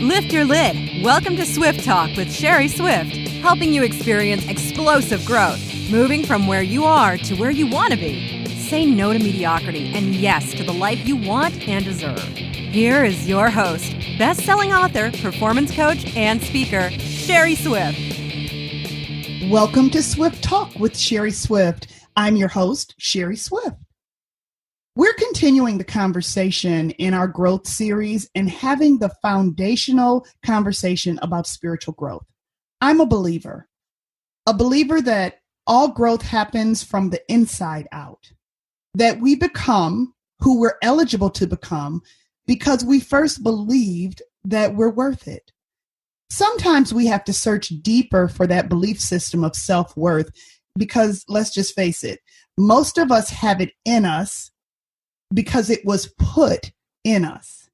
Lift your lid. Welcome to Swift Talk with Sherry Swift, helping you experience explosive growth, moving from where you are to where you want to be. Say no to mediocrity and yes to the life you want and deserve. Here is your host, best-selling author, performance coach, and speaker, Sherry Swift. Welcome to Swift Talk with Sherry Swift. I'm your host, Sherry Swift. We're continuing the conversation in our growth series and having the foundational conversation about spiritual growth. I'm a believer that all growth happens from the inside out, that we become who we're eligible to become because we first believed that we're worth it. Sometimes we have to search deeper for that belief system of self-worth because, let's just face it, most of us have it in us because it was put in us.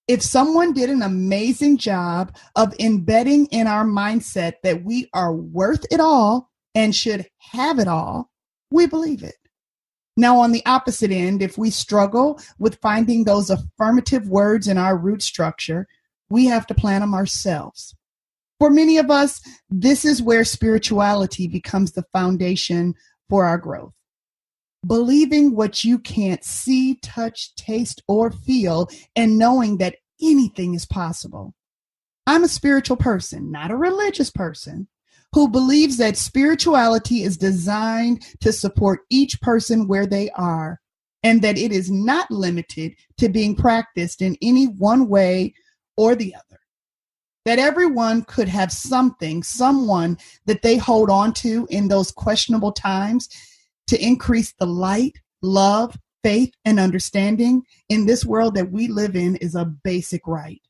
If someone did an amazing job of embedding in our mindset that we are worth it all and should have it all, we believe it. Now, on the opposite end, if we struggle with finding those affirmative words in our root structure, we have to plant them ourselves. For many of us, this is where spirituality becomes the foundation for our growth. Believing what you can't see, touch, taste, or feel, and knowing that anything is possible. I'm a spiritual person, not a religious person, who believes that spirituality is designed to support each person where they are, and that it is not limited to being practiced in any one way or the other. That everyone could have someone that they hold on to in those questionable times to increase the light, love, faith, and understanding in this world that we live in is a basic right.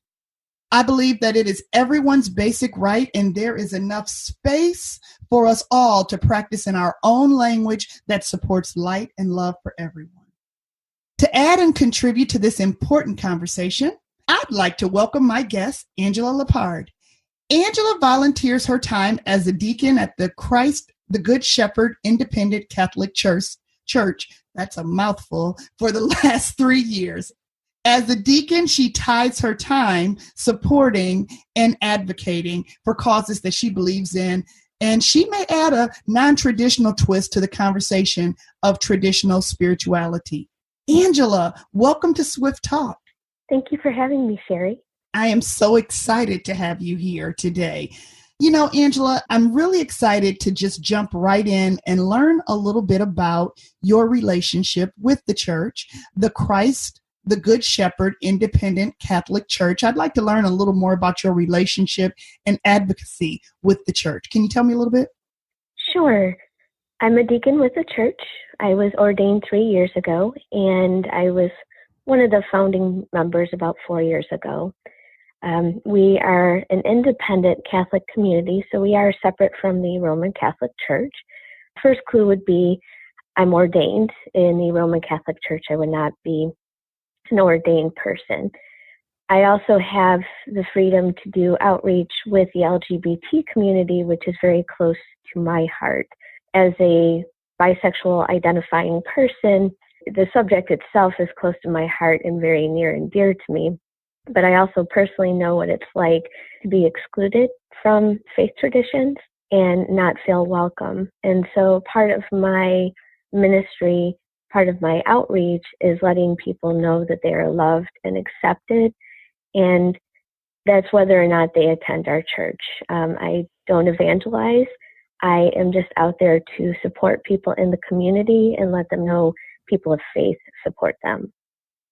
I believe that it is everyone's basic right, and there is enough space for us all to practice in our own language that supports light and love for everyone. To add and contribute to this important conversation, I'd like to welcome my guest, Angela Lippard. Angela volunteers her time as a deacon at the Christ the Good Shepherd Independent Catholic Church, that's a mouthful, for the last 3 years. As a deacon, she tithes her time supporting and advocating for causes that she believes in, and she may add a non-traditional twist to the conversation of traditional spirituality. Angela, welcome to Swift Talk. Thank you for having me, Sherry. I am so excited to have you here today. You know, Angela, I'm really excited to just jump right in and learn a little bit about your relationship with the church, the Christ, the Good Shepherd Independent Catholic Church. I'd like to learn a little more about your relationship and advocacy with the church. Can you tell me a little bit? Sure. I'm a deacon with the church. I was ordained 3 years ago, and I was one of the founding members about 4 years ago. We are an independent Catholic community, so we are separate from the Roman Catholic Church. First clue would be I'm ordained in the Roman Catholic Church. I would not be an ordained person. I also have the freedom to do outreach with the LGBT community, which is very close to my heart. As a bisexual identifying person, the subject itself is close to my heart and very near and dear to me. But I also personally know what it's like to be excluded from faith traditions and not feel welcome. And so part of my ministry, part of my outreach is letting people know that they are loved and accepted. And that's whether or not they attend our church. I don't evangelize. I am just out there to support people in the community and let them know people of faith support them.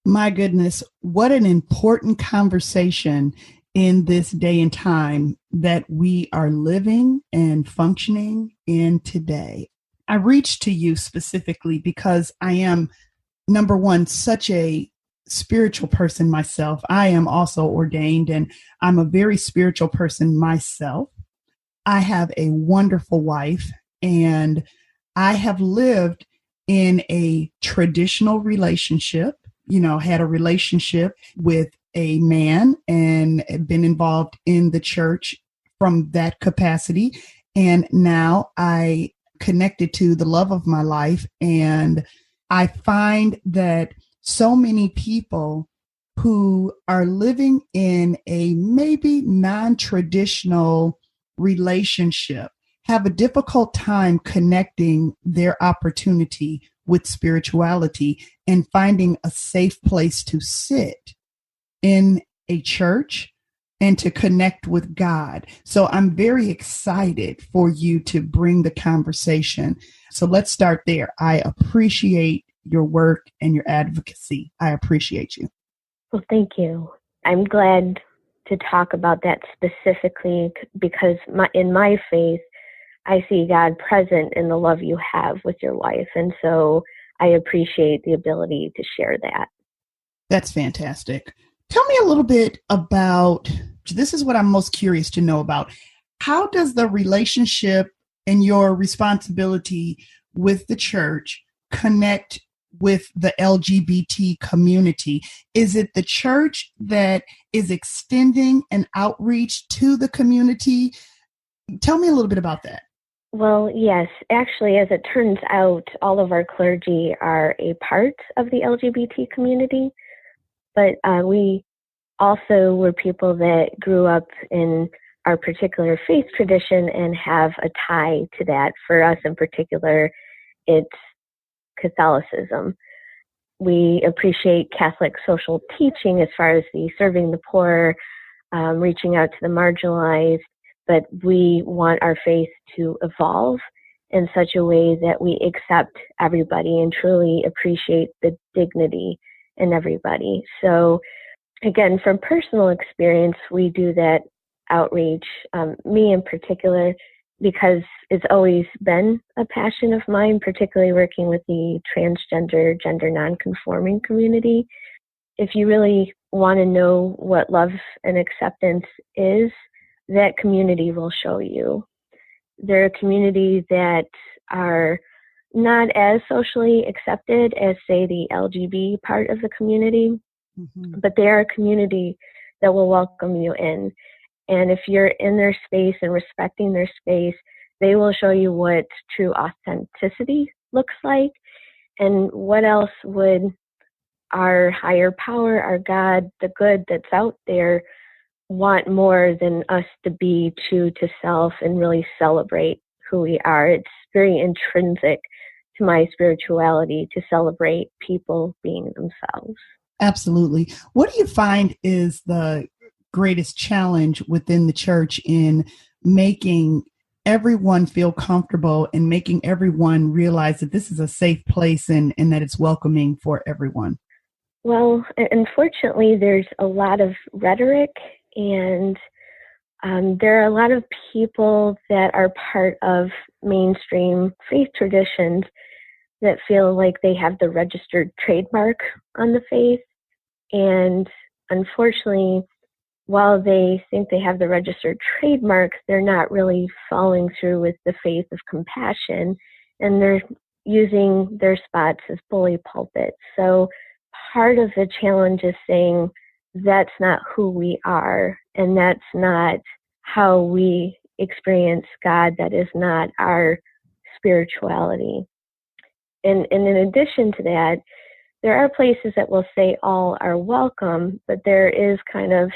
My goodness, what an important conversation in this day and time that we are living and functioning in today. I reached to you specifically because I am, number one, such a spiritual person myself. I am also ordained, and I'm a very spiritual person myself. I have a wonderful wife, and I have lived in a traditional relationship. Had a relationship with a man and been involved in the church from that capacity. And now I connected to the love of my life. And I find that so many people who are living in a maybe non-traditional relationship have a difficult time connecting their opportunity with spirituality and finding a safe place to sit in a church and to connect with God. So I'm very excited for you to bring the conversation. So let's start there. I appreciate your work and your advocacy. I appreciate you. Well, thank you. I'm glad to talk about that specifically because in my faith, I see God present in the love you have with your wife. And so I appreciate the ability to share that. That's fantastic. Tell me a little bit about, this is what I'm most curious to know about. How does the relationship and your responsibility with the church connect with the LGBT community? Is it the church that is extending an outreach to the community? Tell me a little bit about that. Well, yes. Actually, as it turns out, all of our clergy are a part of the LGBT community, but we also were people that grew up in our particular faith tradition and have a tie to that. For us in particular, it's Catholicism. We appreciate Catholic social teaching as far as the serving the poor, reaching out to the marginalized, but we want our faith to evolve in such a way that we accept everybody and truly appreciate the dignity in everybody. So again, from personal experience, we do that outreach, me in particular, because it's always been a passion of mine, particularly working with the transgender, gender nonconforming community. If you really want to know what love and acceptance is, that community will show you. There are communities that are not as socially accepted as, say, the LGBT part of the community, but they are a community that will welcome you in. And if you're in their space and respecting their space, they will show you what true authenticity looks like and what else would our higher power, our God, the good that's out there, want more than us to be true to self and really celebrate who we are. It's very intrinsic to my spirituality to celebrate people being themselves. Absolutely. What do you find is the greatest challenge within the church in making everyone feel comfortable and making everyone realize that this is a safe place and that it's welcoming for everyone? Well, unfortunately, there's a lot of rhetoric, and there are a lot of people that are part of mainstream faith traditions that feel like they have the registered trademark on the faith. And unfortunately, while they think they have the registered trademark, they're not really following through with the faith of compassion, and they're using their spots as bully pulpits. So part of the challenge is saying that's not who we are, and that's not how we experience God. That is not our spirituality. And in addition to that, there are places that will say all are welcome, but there is kind of,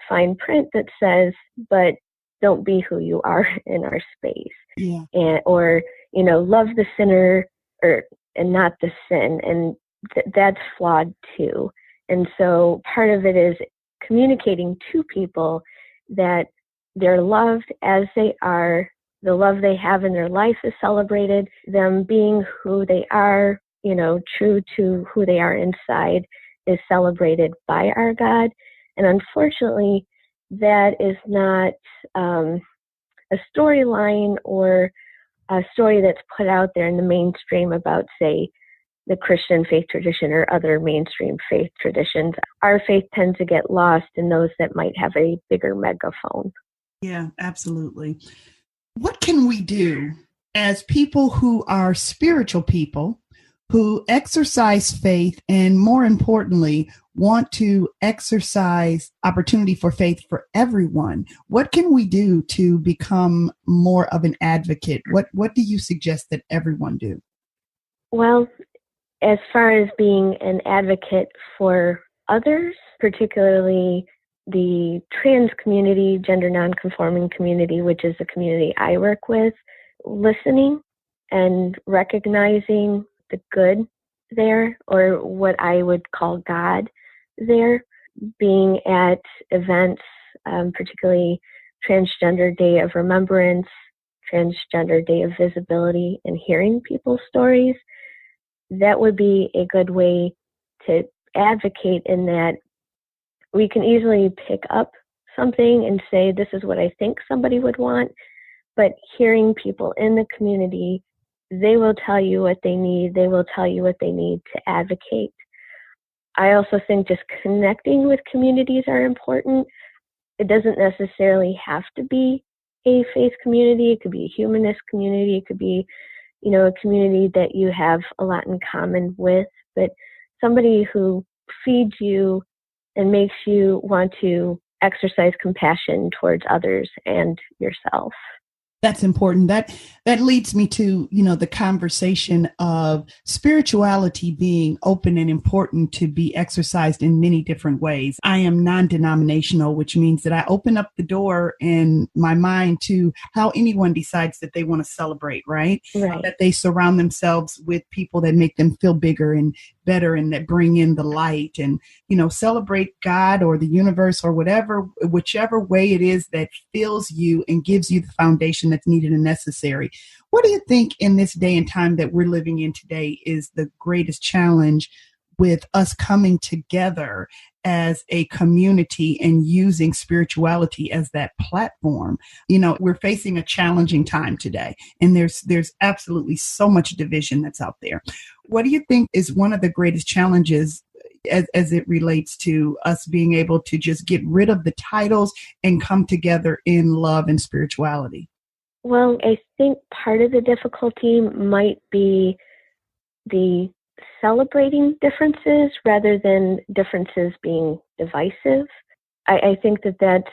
fine print that says, but don't be who you are in our space. Yeah. Or love the sinner and not the sin. And that's flawed too. And so part of it is communicating to people that they're loved as they are, the love they have in their life is celebrated, them being who they are, true to who they are inside is celebrated by our God. And unfortunately, that is not a storyline or a story that's put out there in the mainstream about, say, the Christian faith tradition or other mainstream faith traditions. Our faith tends to get lost in those that might have a bigger megaphone. Yeah, absolutely. What can we do as people who are spiritual people, who exercise faith and, more importantly, want to exercise opportunity for faith for everyone? What can we do to become more of an advocate? What do you suggest that everyone do? Well, as far as being an advocate for others, particularly the trans community, gender nonconforming community, which is the community I work with, listening and recognizing the good there, or what I would call God there, being at events, particularly Transgender Day of Remembrance, Transgender Day of Visibility, and hearing people's stories. That would be a good way to advocate, in that we can easily pick up something and say, this is what I think somebody would want, but hearing people in the community, they will tell you what they need. They will tell you what they need to advocate. I also think just connecting with communities are important. It doesn't necessarily have to be a faith community. It could be a humanist community. It could be, a community that you have a lot in common with, but somebody who feeds you and makes you want to exercise compassion towards others and yourself. That's important. That leads me to, the conversation of spirituality being open and important to be exercised in many different ways. I am non-denominational, which means that I open up the door in my mind to how anyone decides that they want to celebrate, right? That they surround themselves with people that make them feel bigger and better and that bring in the light and, celebrate God or the universe or whichever way it is that fills you and gives you the foundation that's needed and necessary. What do you think in this day and time that we're living in today is the greatest challenge with us coming together as a community and using spirituality as that platform? We're facing a challenging time today, and there's absolutely so much division that's out there. What do you think is one of the greatest challenges as it relates to us being able to just get rid of the titles and come together in love and spirituality? Well, I think part of the difficulty might be the celebrating differences rather than differences being divisive. I think that that's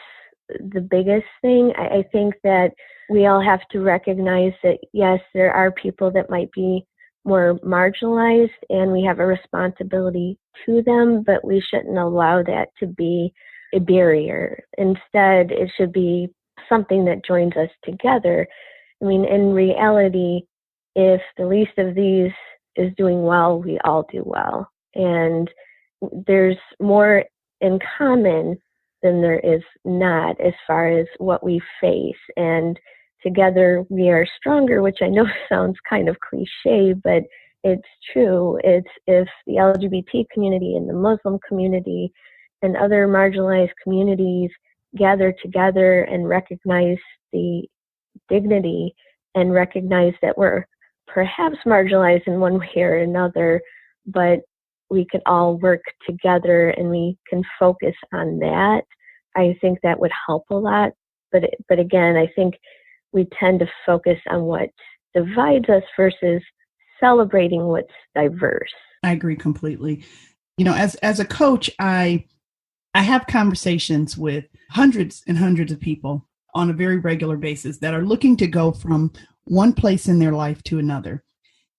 the biggest thing. I think that we all have to recognize that, yes, there are people that might be more marginalized and we have a responsibility to them, but we shouldn't allow that to be a barrier. Instead, it should be something that joins us together. I mean, in reality, if the least of these is doing well, we all do well. And there's more in common than there is not as far as what we face. And together we are stronger, which I know sounds kind of cliche, but it's true. It's if the LGBT community and the Muslim community and other marginalized communities gather together and recognize the dignity and recognize that we're perhaps marginalized in one way or another, but we can all work together and we can focus on that. I think that would help a lot. But again, I think we tend to focus on what divides us versus celebrating what's diverse. I agree completely. As a coach, I have conversations with hundreds and hundreds of people on a very regular basis that are looking to go from one place in their life to another.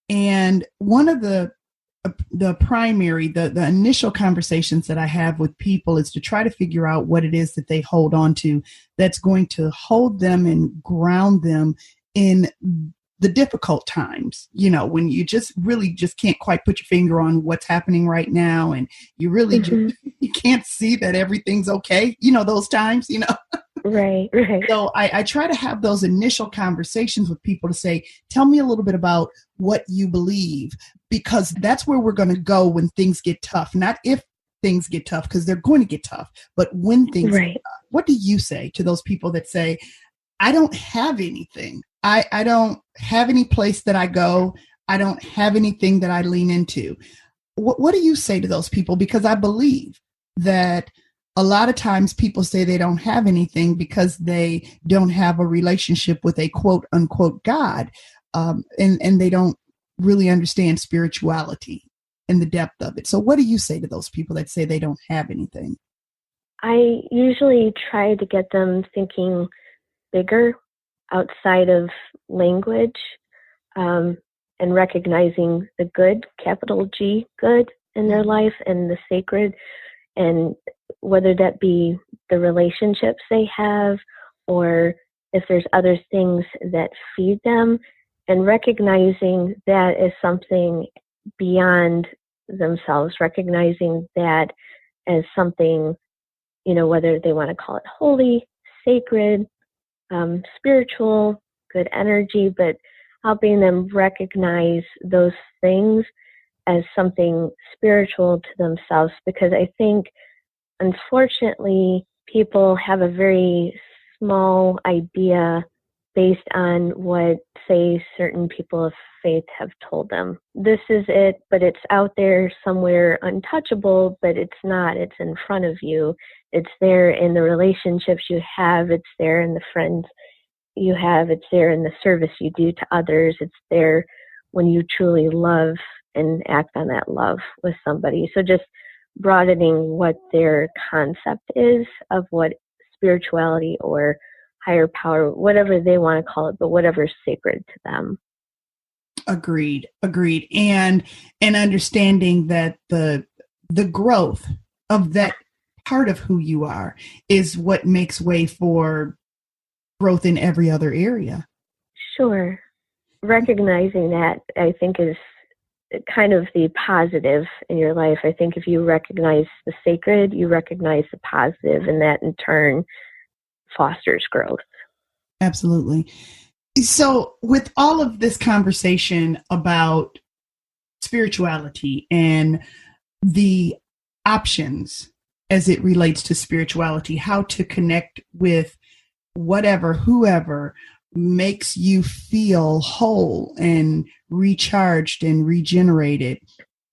And one of the primary, the initial conversations that I have with people is to try to figure out what it is that they hold on to that's going to hold them and ground them in the difficult times, when you just can't quite put your finger on what's happening right now. And you really just, you can't see that everything's okay. Those times, Right. So I try to have those initial conversations with people to say, tell me a little bit about what you believe, because that's where we're going to go when things get tough. Not if things get tough, because they're going to get tough, but when things get tough. What do you say to those people that say, I don't have anything. I don't have any place that I go. I don't have anything that I lean into. What do you say to those people? Because I believe that a lot of times people say they don't have anything because they don't have a relationship with a quote unquote God. And they don't really understand spirituality and the depth of it. So what do you say to those people that say they don't have anything? I usually try to get them thinking bigger outside of language, and recognizing the good, capital G, good in their life, and the sacred and whether that be the relationships they have or if there's other things that feed them, and recognizing that as something beyond themselves, recognizing that as something, whether they want to call it holy, sacred, spiritual, good energy, but helping them recognize those things as something spiritual to themselves. Because I think, unfortunately, people have a very small idea based on what, say, certain people of faith have told them. This is it, but it's out there somewhere untouchable, but it's not. It's in front of you. It's there in the relationships you have. It's there in the friends you have. It's there in the service you do to others. It's there when you truly love and act on that love with somebody. So just broadening what their concept is of what spirituality or higher power, whatever they want to call it, but whatever's sacred to them. Agreed. And understanding that the growth of that part of who you are is what makes way for growth in every other area. Sure. Recognizing that, I think, is kind of the positive in your life. I think if you recognize the sacred, you recognize the positive, and that in turn fosters growth. Absolutely. So with all of this conversation about spirituality and the options as it relates to spirituality, how to connect with whoever makes you feel whole and recharged and regenerated,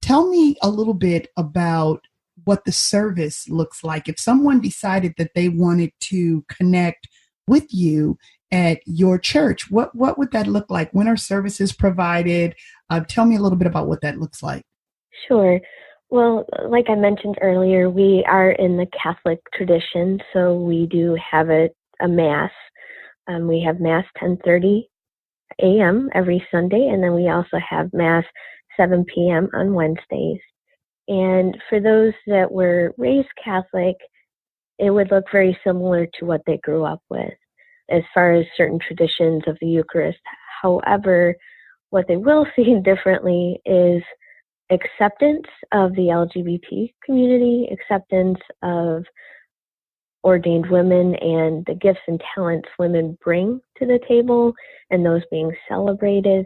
tell me a little bit about what the service looks like. If someone decided that they wanted to connect with you at your church, what would that look like? When are services provided? Tell me a little bit about what that looks like. Sure. Well, like I mentioned earlier, we are in the Catholic tradition, so we do have a Mass. We have Mass 10:30 a.m. every Sunday, and then we also have Mass 7 p.m. on Wednesdays. And for those that were raised Catholic, it would look very similar to what they grew up with as far as certain traditions of the Eucharist. However, what they will see differently is acceptance of the LGBT community, acceptance of ordained women and the gifts and talents women bring to the table, and those being celebrated,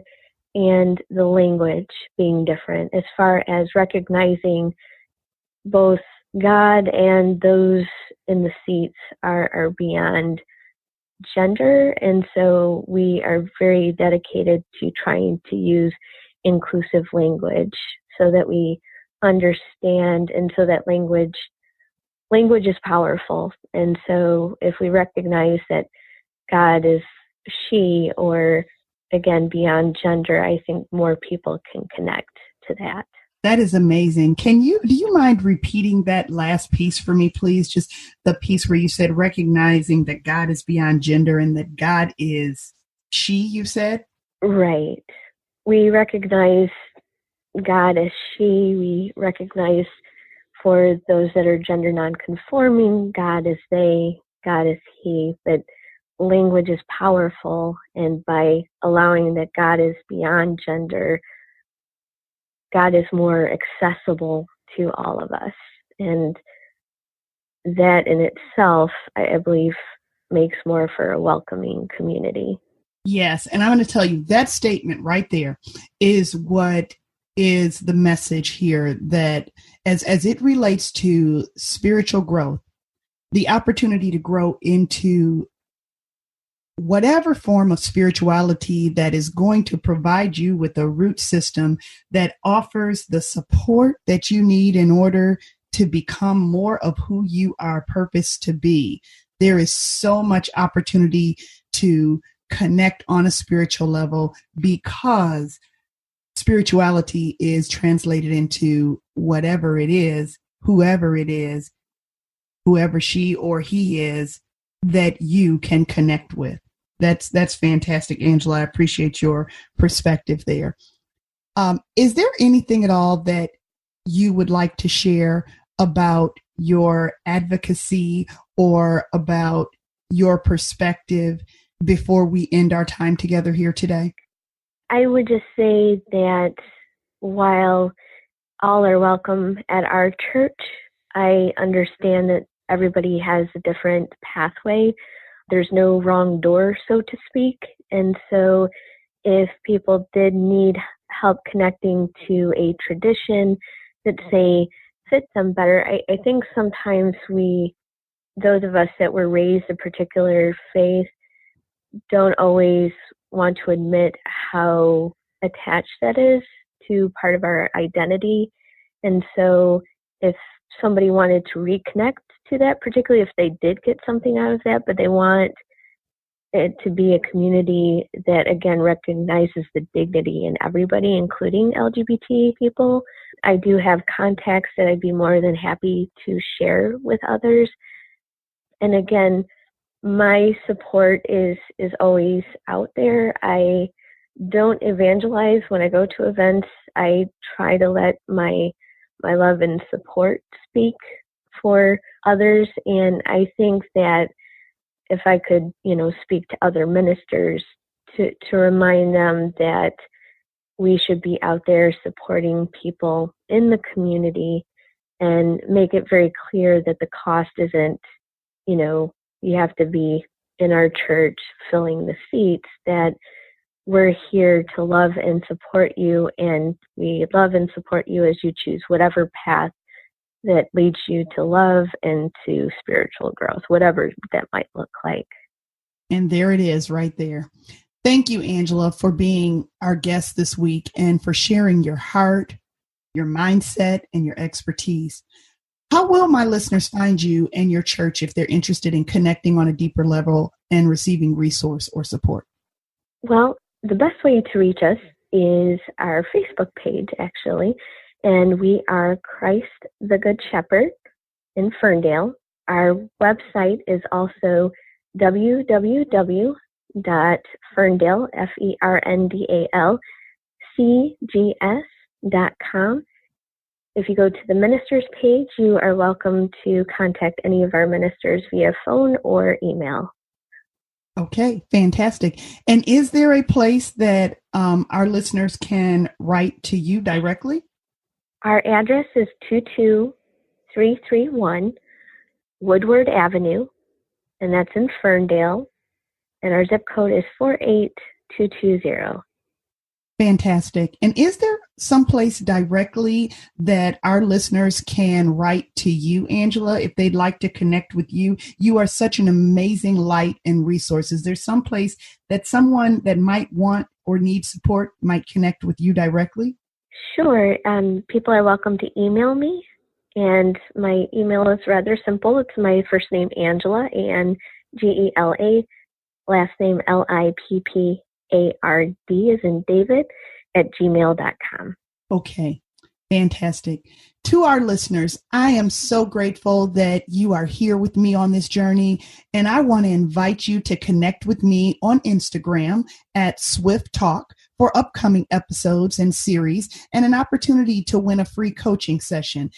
and the language being different as far as recognizing both God and those in the seats are beyond gender. And so we are very dedicated to trying to use inclusive language so that we understand, and so that language is powerful. And so if we recognize that God is she, or again, beyond gender, I think more people can connect to that. That is amazing. Do you mind repeating that last piece for me, please? Just the piece where you said recognizing that God is beyond gender and that God is she, you said? Right. We recognize God as she. We recognize, for those that are gender nonconforming, God is they, God is he. But language is powerful, and by allowing that God is beyond gender, God is more accessible to all of us. And that in itself, I believe, makes more for a welcoming community. Yes. And I'm going to tell you, that statement right there is what is the message here, that as it relates to spiritual growth, the opportunity to grow into whatever form of spirituality that is going to provide you with a root system that offers the support that you need in order to become more of who you are purposed to be. There is so much opportunity to connect on a spiritual level, because spirituality is translated into whatever it is, whoever she or he is, that you can connect with. That's fantastic, Angela. I appreciate your perspective there. Is there anything at all that you would like to share about your advocacy or about your perspective before we end our time together here today? I would just say that while all are welcome at our church, I understand that everybody has a different pathway. There's no wrong door, so to speak. And so if people did need help connecting to a tradition that, say, fits them better, I think sometimes those of us that were raised a particular faith, don't always want to admit how attached that is to part of our identity. And so if somebody wanted to reconnect to that, particularly if they did get something out of that, but they want it to be a community that, again, recognizes the dignity in everybody, including LGBT people, I do have contacts that I'd be more than happy to share with others. And again, my support is always out there. I don't evangelize when I go to events. I try to let my love and support speak for others. And I think that if I could, speak to other ministers to remind them that we should be out there supporting people in the community and make it very clear that the cost isn't, you have to be in our church filling the seats, that we're here to love and support you, and we love and support you as you choose whatever path that leads you to love and to spiritual growth, whatever that might look like. And there it is right there. Thank you, Angela, for being our guest this week and for sharing your heart, your mindset, and your expertise. How will my listeners find you and your church if they're interested in connecting on a deeper level and receiving resource or support? Well, the best way to reach us is our Facebook page, actually, and we are Christ the Good Shepherd in Ferndale. Our website is also www.ferndale, FERNDAL, If you go to the ministers page, you are welcome to contact any of our ministers via phone or email. Okay, fantastic. And is there a place that our listeners can write to you directly? Our address is 22331 Woodward Avenue, and that's in Ferndale, and our zip code is 48220. Fantastic. And is there someplace directly that our listeners can write to you, Angela, if they'd like to connect with you? You are such an amazing light and resource. Is there someplace that someone that might want or need support might connect with you directly? Sure. People are welcome to email me, and my email is rather simple. It's my first name, Angela, ANGELA, last name LIPPARD, as in David, @gmail.com. Okay, fantastic. To our listeners, I am so grateful that you are here with me on this journey, and I want to invite you to connect with me on Instagram @SwiftTalk for upcoming episodes and series and an opportunity to win a free coaching session.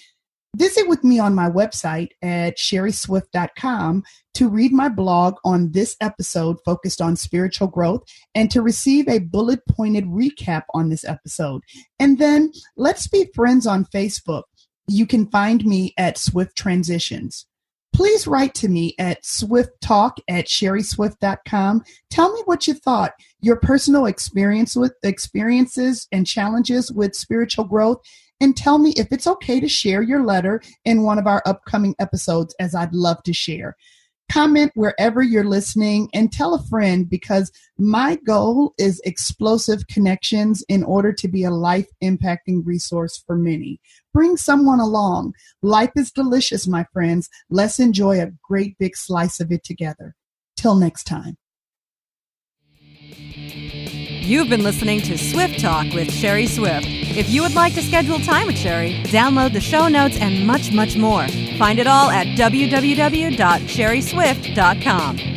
Visit with me on my website at sherryswift.com to read my blog on this episode focused on spiritual growth and to receive a bullet-pointed recap on this episode. And then let's be friends on Facebook. You can find me at Swift Transitions. Please write to me at swifttalk@sherryswift.com. Tell me what you thought, your personal experiences and challenges with spiritual growth, and tell me if it's okay to share your letter in one of our upcoming episodes, as I'd love to share. Comment wherever you're listening and tell a friend, because my goal is explosive connections in order to be a life-impacting resource for many. Bring someone along. Life is delicious, my friends. Let's enjoy a great big slice of it together. Till next time. You've been listening to Swift Talk with Sherry Swift. If you would like to schedule time with Sherry, download the show notes and much, much more. Find it all at www.sherryswift.com.